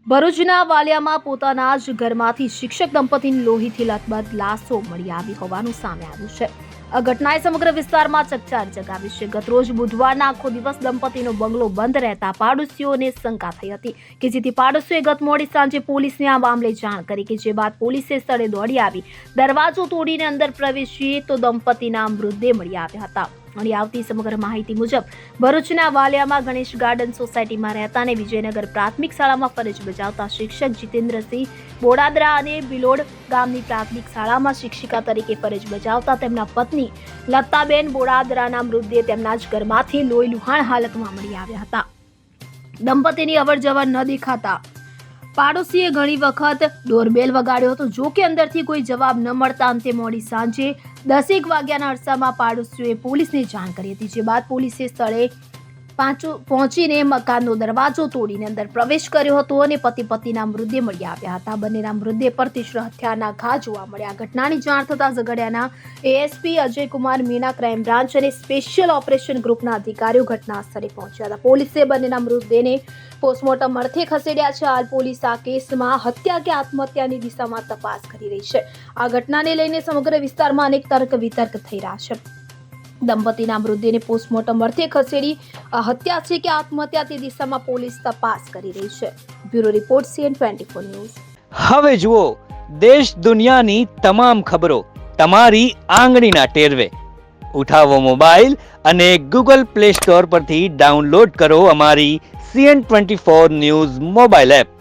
ભરૂચના વાલિયામાં પોતાના જ ઘરમાંથી શિક્ષક દંપતીની લોહીથી લથબથ લાશો મળી આવી હોવાનું સામે આવ્યું છે. આ ઘટનાએ સમગ્ર વિસ્તારમાં ચકચાર જગાવી છે. ગતરોજ બુધવારના આખો દિવસ દંપતીનો બંગલો બંધ રહેતા પાડોશીઓને શંકા થઈ હતી કે જેથી પાડોશીઓએ ગત મોડી સાંજે પોલીસને આ મામલે જાણ કરી કે જે બાદ પોલીસે સ્થળે દોડી આવી દરવાજો તોડીને અંદર પ્રવેશી તો દંપતીના મૃતદેહ મળી આવ્યા હતા. મળી આવતી સમગ્ર માહિતી મુજબ ભરૂચના વાલિયામાં ગણેશ ગાર્ડન સોસાયટીમાં રહેતા અને વિજયનગર પ્રાથમિક શાળામાં ફરજ બજાવતા શિક્ષક જીતેન્દ્રસિંહ બોડાદરા અને બિલોડ ગામની પ્રાથમિક શાળામાં શિક્ષિકા તરીકે ફરજ બજાવતા તેમના પત્ની લતાબેન બોડાદરાના મૃતદેહ તેમના જ ઘરમાંથી લોહી લુહાણ હાલતમાં મળી આવ્યા હતા. દંપતીની અવરજવર ન દેખાતા પાડોશીએ ઘણી વખત ડોરબેલ વગાડ્યો હતો. જો કે અંદરથી કોઈ જવાબ ન મળતા અંતે મોડી સાંજે 10 વાગ્યાના અરસામાં પાડોશીઓએ પોલીસને જાણ કરી હતી. જે બાદ પોલીસે સ્થળે પહોંચીને મકાનનો દરવાજો તોડીને અંદર પ્રવેશ કર્યો હતો અને પતિના મૃતદેહ મળી આવ્યા હતા. બંનેના મૃતદેહ પર તીક્ષ્ણ હત્યાના ઘા જોવા મળ્યા. ઘટનાની જાણ થતાં ઝઘડિયાના ASP Ajaykumar Meena, crime branch અને સ્પેશિયલ ઓપરેશન ગ્રુપના અધિકારીઓ ઘટના સ્થળે પહોંચ્યા હતા. પોલીસે બંનેના મૃતદેહને પોસ્ટમોર્ટમ અર્થે ખસેડ્યા છે. હાલ પોલીસ આ કેસમાં હત્યા કે આત્મહત્યાની દિશામાં તપાસ કરી રહી છે. આ ઘટનાને લઈને સમગ્ર વિસ્તારમાં અનેક તર્ક વિતર્ક થઈ રહ્યા છે. દંપતીના મૃતદેહને પોસ્ટમોર્ટમ અર્થે ખસેડી હત્યા છે કે આત્મહત્યા તે દિશામાં પોલીસ તપાસ કરી રહી છે. Bureau report CN24 news. હવે જુઓ દેશ દુનિયાની તમામ ખબરો તમારી આંગળીના ટેરવે. ઉઠાવો મોબાઈલ અને Google Play Store પરથી ડાઉનલોડ કરો અમારી CN24 ન્યૂઝ મોબાઈલ એપ.